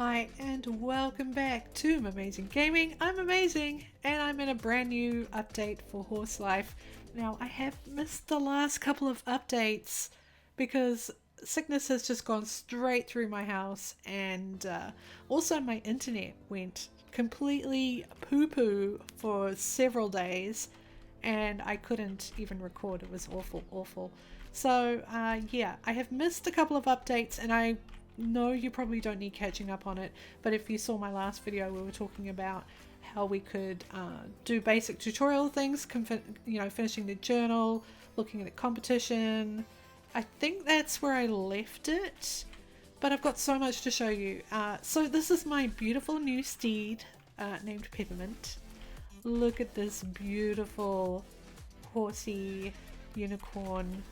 Hi and welcome back to Amazing Gaming. I'm Amazing and I'm in a brand new update for Horse Life. Now I have missed the last couple of updates because sickness has just gone straight through my house, and also my internet went completely poo-poo for several days and I couldn't even record. It was awful. So yeah, I have missed a couple of updates and I no, you probably don't need catching up on it, but if you saw my last video, we were talking about how we could do basic tutorial things, finishing the journal, looking at the competition. I think that's where I left it, but I've got so much to show you. So this is my beautiful new steed named Peppermint. Look at this beautiful horsey unicorn,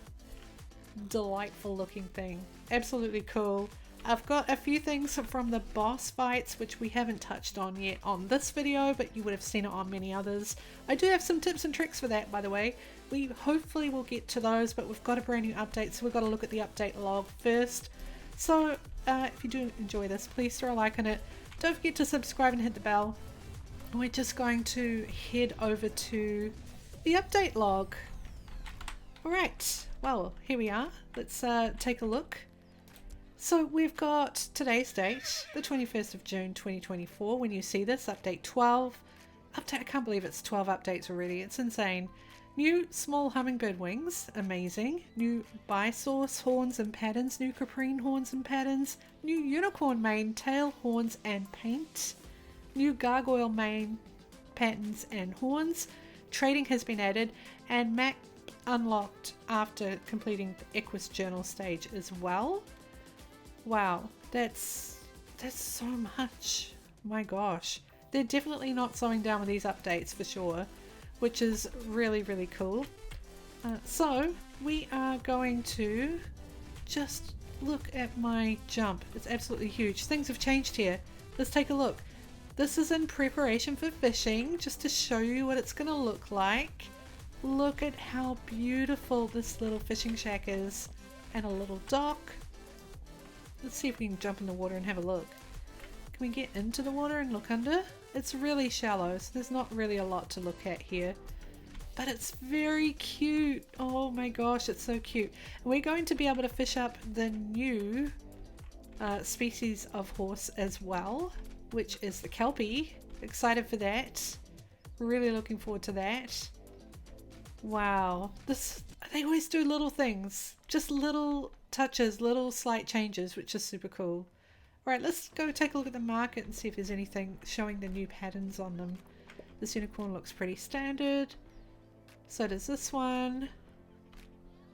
delightful looking thing. Absolutely cool. I've got a few things from the boss fights which we haven't touched on yet on this video, but you would have seen it on many others. I do have some tips and tricks for that, by the way. We hopefully will get to those, but we've got a brand new update, so we've got to look at the update log first. So if you do enjoy this, please throw a like on it. Don't forget to subscribe and hit the bell. We're just going to head over to the update log. Alright, well, here we are. Let's take a look. So we've got today's date, the 21st of June 2024. When you see this, update 12. I can't believe it's 12 updates already. It's insane. New small hummingbird wings, amazing. New bisource horns and patterns, new caprine horns and patterns, new unicorn mane, tail, horns and paint, new gargoyle mane, patterns and horns. Trading has been added, and map unlocked after completing the Equus journal stage as well. Wow, that's so much. My gosh, they're definitely not slowing down with these updates for sure, which is really cool. So we are going to just look at my jump. It's absolutely huge. Things have changed here. Let's take a look. This is in preparation for fishing, just to show you what it's going to look like. Look at how beautiful this little fishing shack is, and a little dock. Let's see if we can jump in the water and have a look. Can we get into the water and look under? It's really shallow, so there's not really a lot to look at here. But it's very cute. Oh my gosh, it's so cute. And we're going to be able to fish up the new species of horse as well, which is the Kelpie. Excited for that. Really looking forward to that. Wow, they always do little things, just little touches, little slight changes, which is super cool. Alright, let's go take a look at the market and see if there's anything showing the new patterns on them. This unicorn looks pretty standard. So does this one.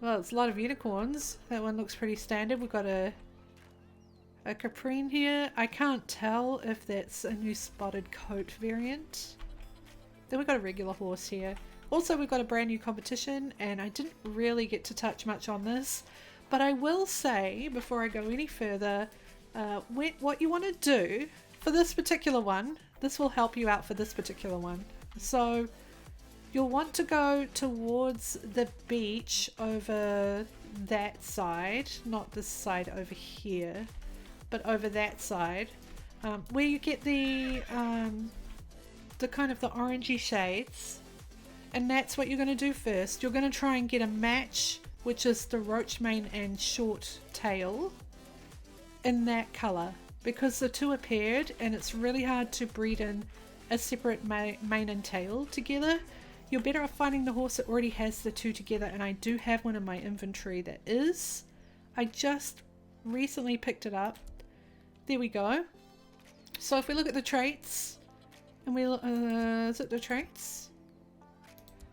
Well, it's a lot of unicorns. That one looks pretty standard. We've got a caprine here. I can't tell if that's a new spotted coat variant. Then we've got a regular horse here. Also, we've got a brand new competition, and I didn't really get to touch much on this, but I will say before I go any further, what you want to do for this particular one, this will help you out for this particular one. So you'll want to go towards the beach over that side, not this side over here, but over that side, where you get the kind of the orangey shades. And that's what you're going to do first. You're going to try and get a match, which is the roach mane and short tail, in that colour, because the two are paired and it's really hard to breed in a separate mane and tail together. You're better off finding the horse that already has the two together, and I do have one in my inventory that is. I just recently picked it up. There we go. So if we look at the traits, and we is it the traits?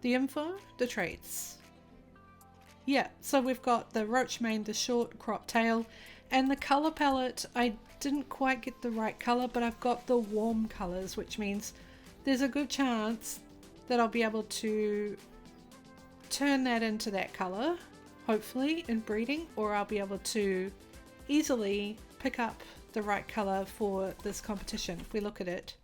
The info, the traits. Yeah, so we've got the roach mane, the short crop tail, and the color palette. I didn't quite get the right color, but I've got the warm colors, which means there's a good chance that I'll be able to turn that into that color, hopefully in breeding, or I'll be able to easily pick up the right color for this competition. If we look at it,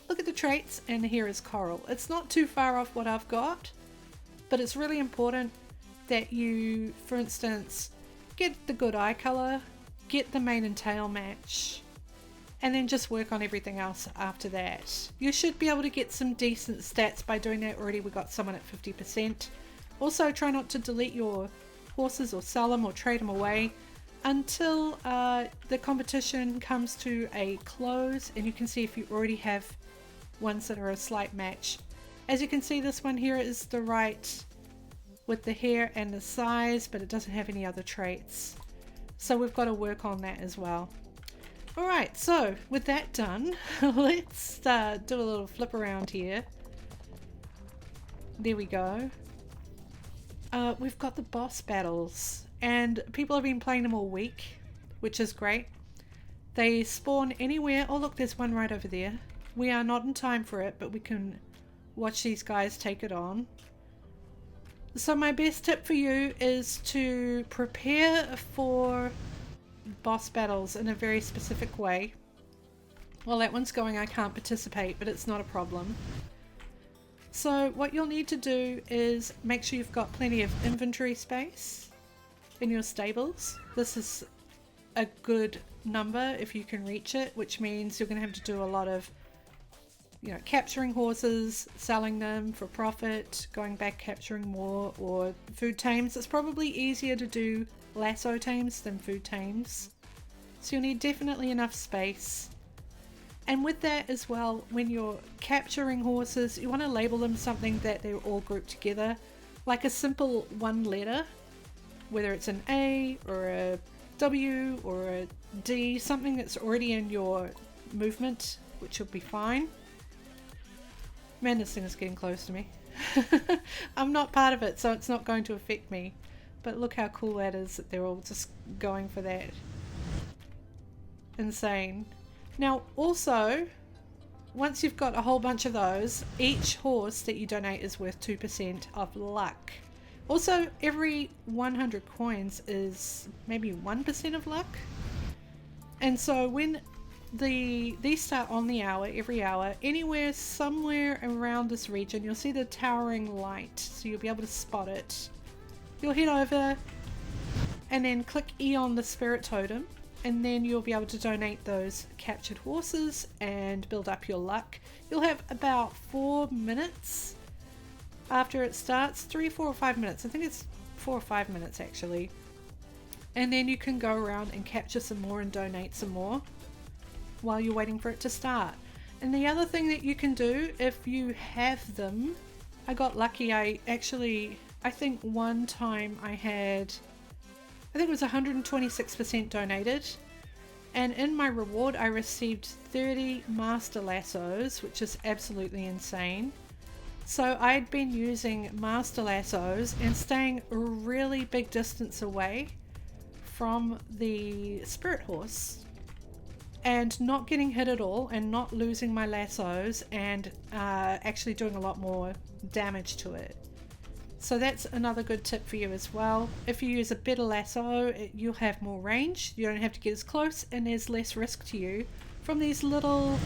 look at the traits, and here is coral. It's not too far off what I've got, but it's really important that you, for instance, get the good eye color, get the mane and tail match, and then just work on everything else after that. You should be able to get some decent stats by doing that already. We got someone at 50%. Also, try not to delete your horses or sell them or trade them away until the competition comes to a close, and you can see if you already have ones that are a slight match. As you can see, this one here is the right with the hair and the size, but it doesn't have any other traits. So we've got to work on that as well. Alright, so with that done, let's do a little flip around here. There we go. We've got the boss battles, and people have been playing them all week, which is great. They spawn anywhere. Oh look, there's one right over there. We are not in time for it, but we can watch these guys take it on. So my best tip for you is to prepare for boss battles in a very specific way. Well, that one's going, I can't participate, but it's not a problem. So what you'll need to do is make sure you've got plenty of inventory space in your stables. This is a good number if you can reach it, which means you're going to have to do a lot of, you know, capturing horses, selling them for profit, going back capturing more, or food tames. It's probably easier to do lasso tames than food tames. So you'll need definitely enough space. And with that as well, when you're capturing horses, you want to label them something that they're all grouped together, like a simple one letter, whether it's an A or a W or a D, something that's already in your movement, which will be fine. Man, this thing is getting close to me. I'm not part of it, so it's not going to affect me. But look how cool that is, that they're all just going for that. Insane. Now, also, once you've got a whole bunch of those, each horse that you donate is worth 2% of luck. Also, every 100 coins is maybe 1% of luck. And so when these start on the hour, every hour, anywhere, somewhere around this region, you'll see the towering light, so you'll be able to spot it. You'll head over and then click E on the spirit totem, and then you'll be able to donate those captured horses and build up your luck. You'll have about 4 minutes after it starts, 3, 4 or 5 minutes. I think it's 4 or 5 minutes actually. And then you can go around and capture some more and donate some more while you're waiting for it to start. And the other thing that you can do if you have them, I got lucky. I think one time I think it was 126% donated, and in my reward I received 30 master lassos, which is absolutely insane. So I'd been using master lassos and staying a really big distance away from the spirit horse and not getting hit at all and not losing my lassos, and actually doing a lot more damage to it. So that's another good tip for you as well. If you use a better lasso, you'll have more range. You don't have to get as close, and there's less risk to you from these little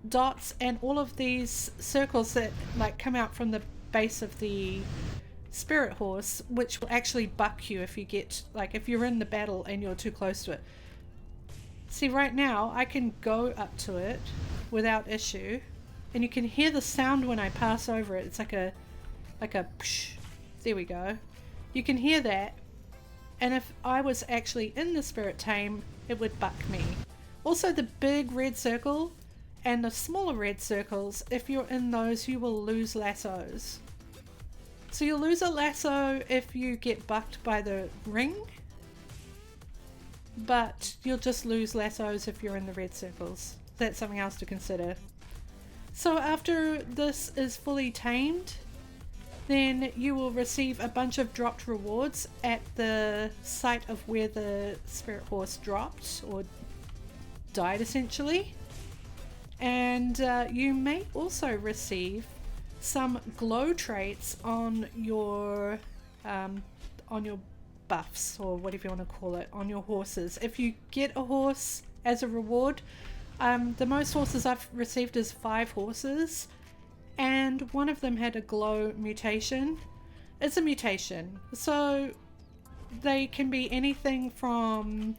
dots and all of these circles that like come out from the base of the spirit horse, which will actually buck you if you get, like, if you're in the battle and you're too close to it. See, right now I can go up to it without issue, and you can hear the sound when I pass over it. It's like a psh. There we go. You can hear that, and if I was actually in the spirit tame, it would buck me. Also, the big red circle and the smaller red circles, if you're in those, you will lose lassos. So you'll lose a lasso if you get bucked by the ring, but you'll just lose lassos if you're in the red circles. That's something else to consider. So after this is fully tamed, then you will receive a bunch of dropped rewards at the site of where the spirit horse dropped or died essentially. And you may also receive some glow traits on your buffs, or whatever you want to call it, on your horses. If you get a horse as a reward, the most horses I've received is 5 horses, and one of them had a glow mutation. It's a mutation, so they can be anything from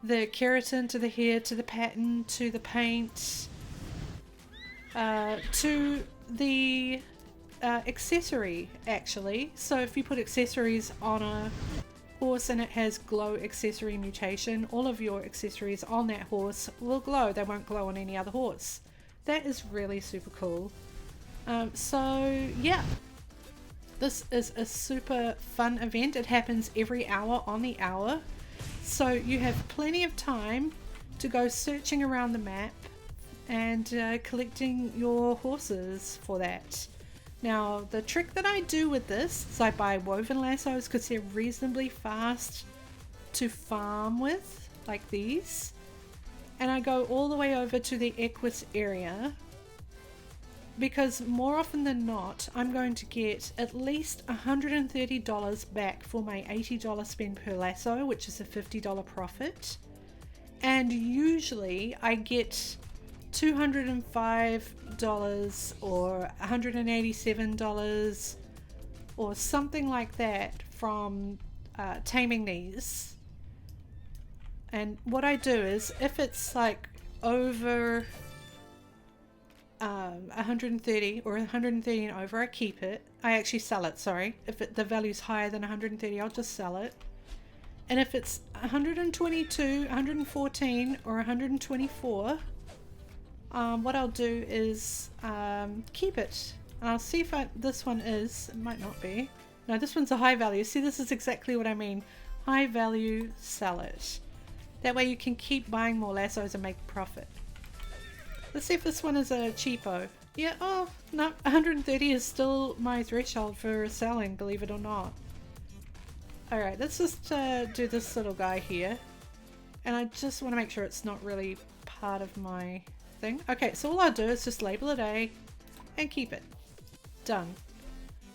the keratin to the hair to the pattern to the paint to the accessory actually. So if you put accessories on a horse and it has glow accessory mutation, all of your accessories on that horse will glow. They won't glow on any other horse. That is really super cool. So yeah, this is a super fun event. It happens every hour on the hour, so you have plenty of time to go searching around the map and collecting your horses for that. Now the trick that I do with this is I buy woven lassos because they're reasonably fast to farm with, like these, and I go all the way over to the Equus area because more often than not I'm going to get at least $130 back for my $80 spend per lasso, which is a $50 profit, and usually I get $205 or $187 or something like that from taming these. And what I do is, if it's like over 130 or 130 and over, I keep it. I actually sell it, sorry. If the value's higher than 130, I'll just sell it. And if it's 122, 114 or 124, what I'll do is keep it. And I'll see if this one is, it might not be. No, this one's a high value. See, this is exactly what I mean. High value, sell it. That way you can keep buying more lassos and make profit. Let's see if this one is a cheapo. Yeah, oh, no, 130 is still my threshold for selling, believe it or not. Alright, let's just do this little guy here. And I just want to make sure it's not really part of my thing. Okay, so all I'll do is just label it A and keep it. Done.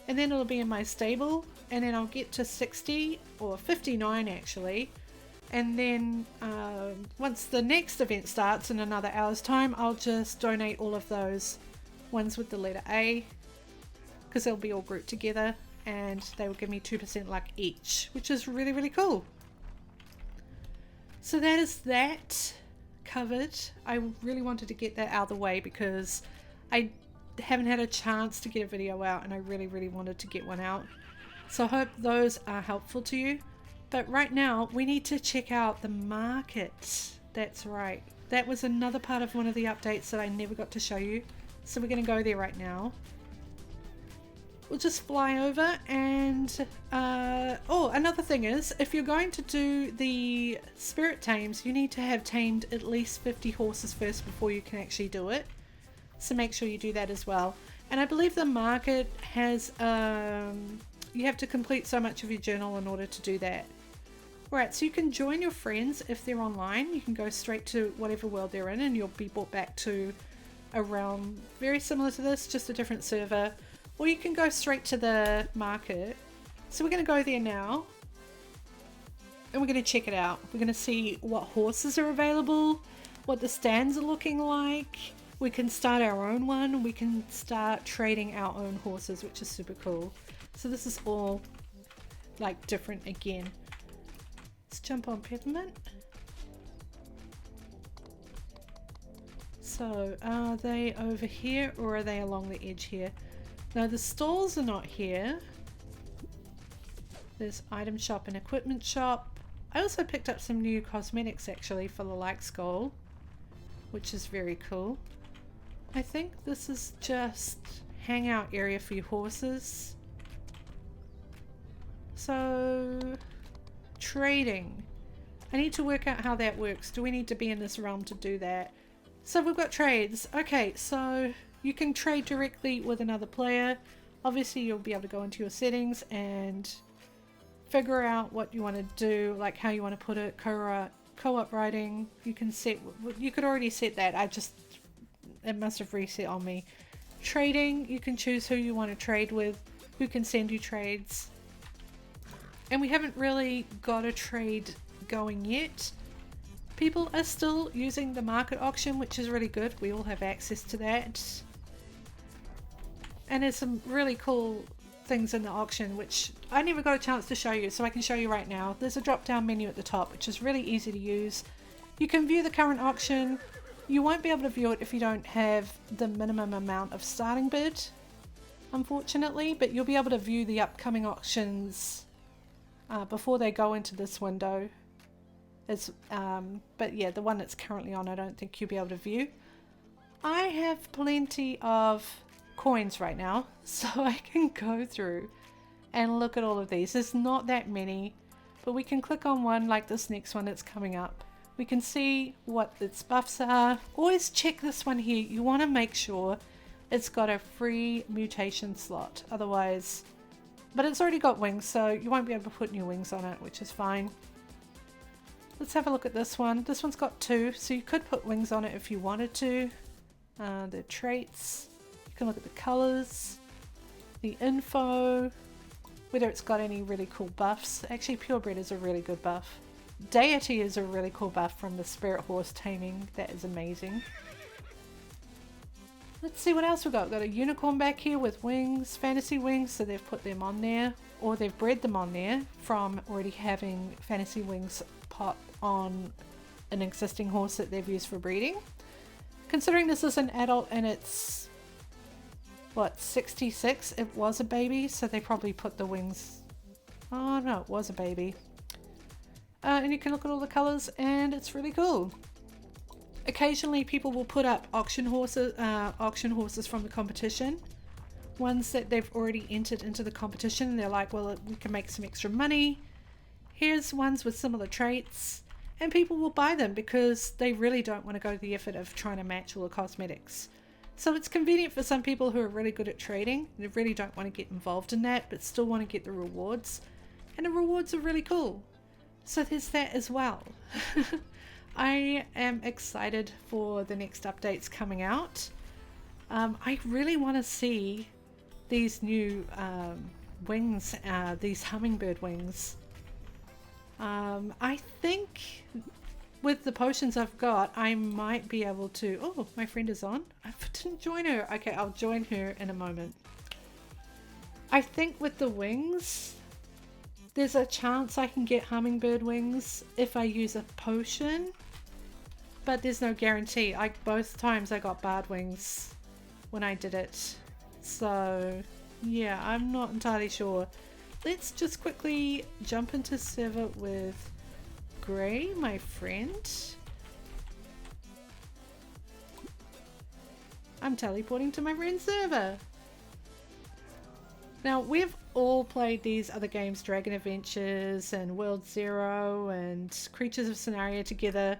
And then it'll be in my stable, and then I'll get to 60 or 59 actually, and then once the next event starts in another hour's time, I'll just donate all of those ones with the letter A, because they'll be all grouped together and they will give me 2% luck each, which is really, really cool. So that is that covered. I really wanted to get that out of the way because I haven't had a chance to get a video out, and I really, really wanted to get one out. So I hope those are helpful to you. But right now we need to check out the market. That's right. That was another part of one of the updates that I never got to show you. So we're going to go there right now. We'll just fly over and oh, another thing is, if you're going to do the spirit tames, you need to have tamed at least 50 horses first before you can actually do it. So make sure you do that as well. And I believe the market has you have to complete so much of your journal in order to do that. Alright, so you can join your friends if they're online. You can go straight to whatever world they're in and you'll be brought back to a realm very similar to this, just a different server. Or you can go straight to the market. So we're going to go there now. And we're going to check it out. We're going to see what horses are available, what the stands are looking like. We can start our own one. We can start trading our own horses, which is super cool. So this is all like different again. Let's jump on Peppermint. So are they over here or are they along the edge here? No, the stalls are not here. There's item shop and equipment shop. I also picked up some new cosmetics actually for the like skull, which is very cool. I think this is just hangout area for your horses. So trading. I need to work out how that works. Do we need to be in this realm to do that? So we've got trades. Okay, so you can trade directly with another player. Obviously you'll be able to go into your settings and figure out what you want to do, like how you want to put it. Co-op riding, you can set, you could already set that. It must have reset on me. Trading, you can choose who you want to trade with, who can send you trades. And we haven't really got a trade going yet. People are still using the market auction, which is really good. We all have access to that. And there's some really cool things in the auction, which I never got a chance to show you, so I can show you right now. There's a drop down menu at the top, which is really easy to use. You can view the current auction. You won't be able to view it if you don't have the minimum amount of starting bid, unfortunately, but you'll be able to view the upcoming auctions before they go into this window. But yeah, the one that's currently on, I don't think you'll be able to view. I have plenty of coins right now, so I can go through and look at all of these. There's not that many, but we can click on one like this next one that's coming up. We can see what its buffs are. Always check this one here. You want to make sure it's got a free mutation slot, otherwise, but it's already got wings, so you won't be able to put new wings on it, which is fine. Let's have a look at this one. This one's got 2, so you could put wings on it if you wanted to. The traits, you can look at the colors, the info, whether it's got any really cool buffs. Actually, purebred is a really good buff. Deity is a really cool buff from the Spirit Horse Taming. That is amazing. Let's see what else we've got. We've got a unicorn back here with wings, fantasy wings, so they've put them on there, or they've bred them on there from already having fantasy wings pop on an existing horse that they've used for breeding. Considering this is an adult and it's, what, 66, it was a baby, so they probably put the wings, oh no, it was a baby. And you can look at all the colors and it's really cool. Occasionally people will put up auction horses from the competition, ones that they've already entered into the competition, and they're like, well, we can make some extra money. Here's ones with similar traits, and people will buy them because they really don't want to go to the effort of trying to match all the cosmetics. So it's convenient for some people who are really good at trading. They really don't want to get involved in that, but still want to get the rewards, and the rewards are really cool. So there's that as well. I am excited for the next updates coming out. I really want to see these new wings, these hummingbird wings. I think with the potions I've got, I might be able to... Oh, my friend is on. I didn't join her. Okay, I'll join her in a moment. I think with the wings, there's a chance I can get hummingbird wings if I use a potion, but there's no guarantee. Both times I got barred wings when I did it. So yeah, I'm not entirely sure. Let's just quickly jump into server with Gray, my friend. I'm teleporting to my friend's server. Now, we've all played these other games, Dragon Adventures and World Zero and Creatures of Scenario together.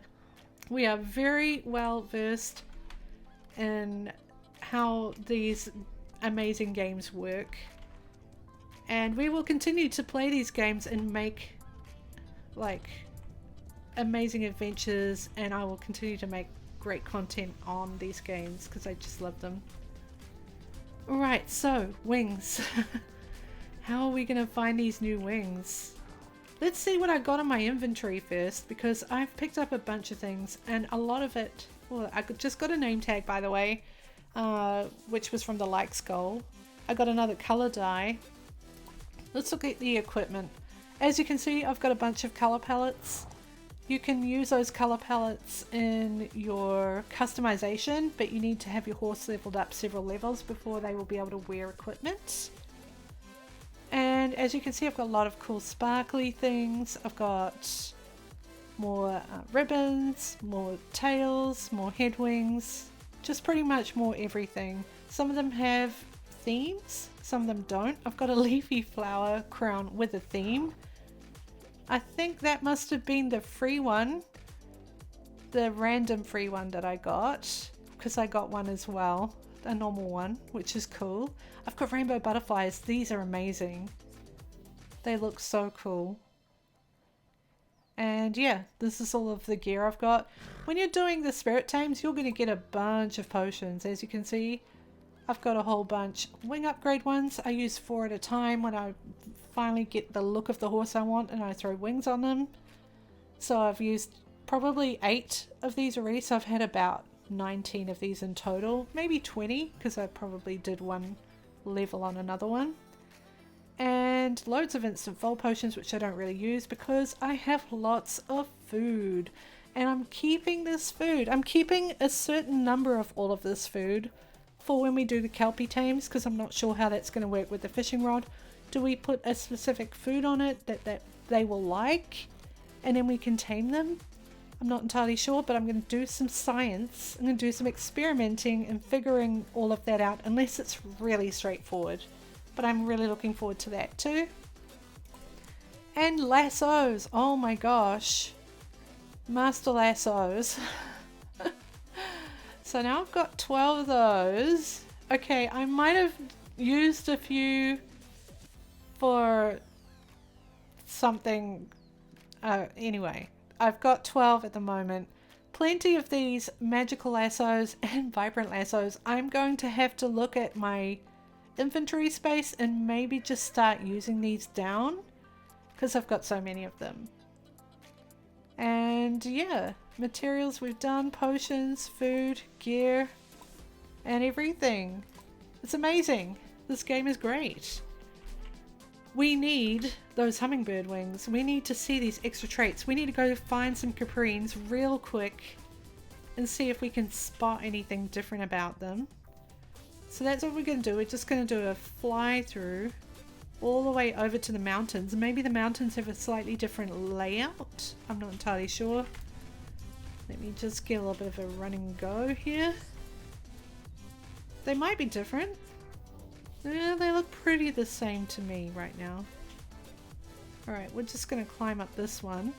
We are very well versed in how these amazing games work. And we will continue to play these games and make like amazing adventures, and I will continue to make great content on these games because I just love them. Alright, so wings. How are we going to find these new wings? Let's see what I got in my inventory first, because I've picked up a bunch of things and a lot of it... Well, I just got a name tag, by the way, which was from the like skull. I got another color dye. Let's look at the equipment. As you can see, I've got a bunch of color palettes. You can use those color palettes in your customization, but you need to have your horse leveled up several levels before they will be able to wear equipment. And as you can see, I've got a lot of cool sparkly things. I've got more ribbons, more tails, more head wings, just pretty much more everything. Some of them have themes, some of them don't. I've got a leafy flower crown with a theme. I think that must have been the free one, the random free one that I got, because I got one as well, a normal one, which is cool. I've got rainbow butterflies. These are amazing. They look so cool. And yeah, this is all of the gear I've got. When you're doing the spirit tames, you're going to get a bunch of potions. As you can see, I've got a whole bunch. Wing upgrade ones, I use 4 at a time when I finally get the look of the horse I want and I throw wings on them. So I've used probably 8 of these already, so I've had about 19 of these in total, maybe 20, because I probably did one level on another one. and loads of instant fold potions, which I don't really use because I have lots of food. And I'm keeping this food. I'm keeping a certain number of all of this food for when we do the Kelpie tames, because I'm not sure how that's going to work with the fishing rod. Do we put a specific food on it that they will like, and then we can tame them? I'm not entirely sure, but I'm going to do some science. I'm going to do some experimenting and figuring all of that out, unless it's really straightforward. But I'm really looking forward to that too. And lassos. Oh my gosh. Master lassos. So now I've got 12 of those. Okay, I might have used a few for something. Anyway, I've got 12 at the moment. Plenty of these magical lassos and vibrant lassos. I'm going to have to look at my inventory space and maybe just start using these down, because I've got so many of them. And yeah, materials we've done, potions, food, gear, and everything. It's amazing. This game is great. We need those hummingbird wings. We need to see these extra traits. We need to go find some caprines real quick and see if we can spot anything different about them. So that's what we're going to do. We're just going to do a fly through all the way over to the mountains. Maybe the mountains have a slightly different layout. I'm not entirely sure. Let me just get a little bit of a run and go here. They might be different. Yeah, they look pretty the same to me right now. Alright, we're just going to climb up this one.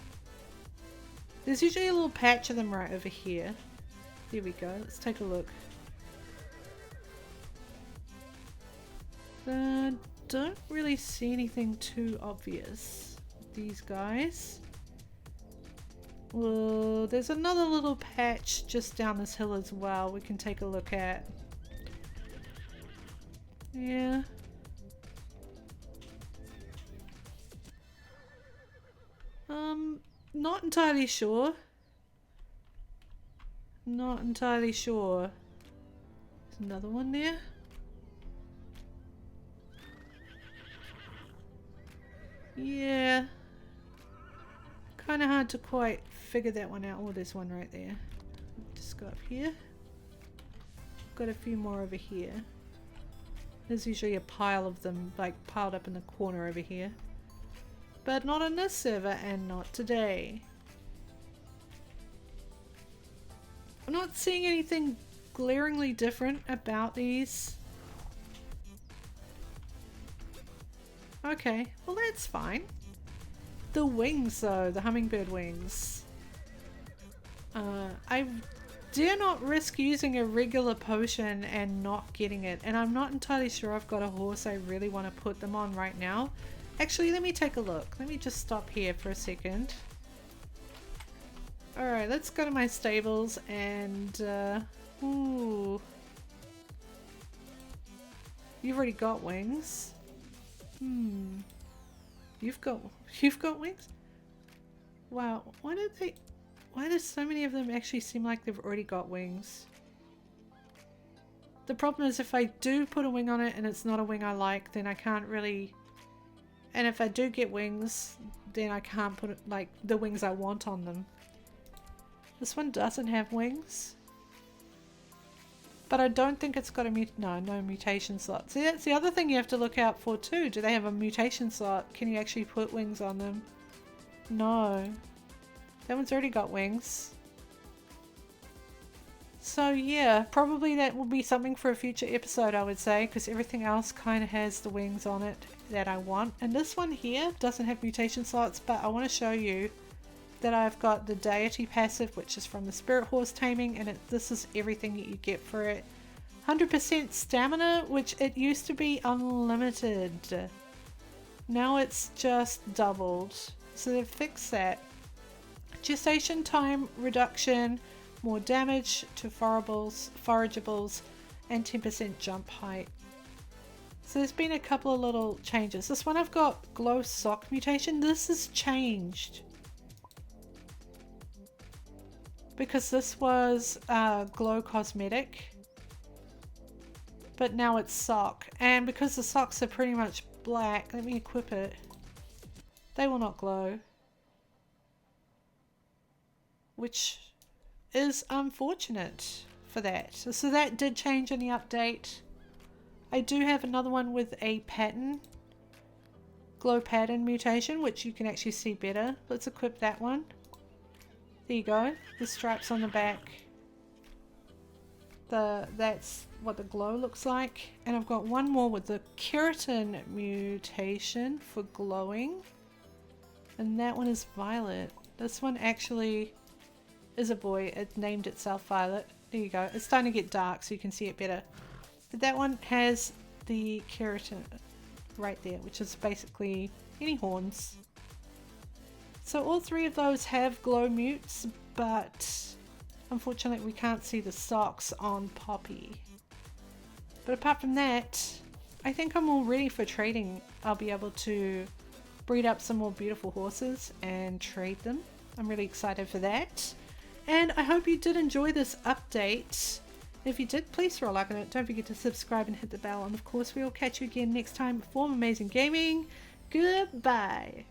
There's usually a little patch of them right over here. There we go. Let's take a look. Don't really see anything too obvious with these guys. Well, there's another little patch just down this hill as well we can take a look at. Yeah. Not entirely sure. Not entirely sure. There's another one there. Yeah. Kind of hard to quite figure that one out. Oh, there's one right there. Just go up here. Got a few more over here. There's usually a pile of them, like, piled up in the corner over here. But not on this server, and not today. I'm not seeing anything glaringly different about these. Okay, well that's fine. The wings though, the hummingbird wings. I dare not risk using a regular potion and not getting it, and I'm not entirely sure I've got a horse I really want to put them on right now. Actually, let me take a look. Let me just stop here for a second. Alright, let's go to my stables and ooh. You've already got wings. You've got wings? Wow, why do so many of them actually seem like they've already got wings? The problem is if I do put a wing on it and it's not a wing I like, then I can't really, and if I do get wings, then I can't put like the wings I want on them. This one doesn't have wings. But I don't think it's got a no mutation slot. See, that's the other thing you have to look out for too. Do they have a mutation slot? Can you actually put wings on them? No. That one's already got wings. So yeah, probably that will be something for a future episode, I would say, because everything else kind of has the wings on it that I want. And this one here doesn't have mutation slots, but I want to show you that I've got the deity passive, which is from the Spirit Horse Taming, and this is everything that you get for it. 100% stamina, which it used to be unlimited. Now it's just doubled. So they've fixed that. Gestation time reduction, more damage to forageables, and 10% jump height. So there's been a couple of little changes. This one I've got glow sock mutation. This has changed. Because this was glow cosmetic, but now it's sock, and because the socks are pretty much black. Let me equip it. They will not glow, which is unfortunate for that. So that did change in the update. I do have another one with a pattern, glow pattern mutation, which you can actually see better. Let's equip that one. There you go. The stripes on the back. That's what the glow looks like. And I've got one more with the keratin mutation for glowing. And that one is violet. This one actually is a boy. It named itself Violet. There you go. It's starting to get dark so you can see it better. But that one has the keratin right there, which is basically any horns. So all three of those have glow mutes, but unfortunately we can't see the socks on Poppy. But apart from that, I think I'm all ready for trading. I'll be able to breed up some more beautiful horses and trade them. I'm really excited for that. And I hope you did enjoy this update. If you did, please throw a like on it. Don't forget to subscribe and hit the bell. And of course, we will catch you again next time for Amazing Gaming. Goodbye.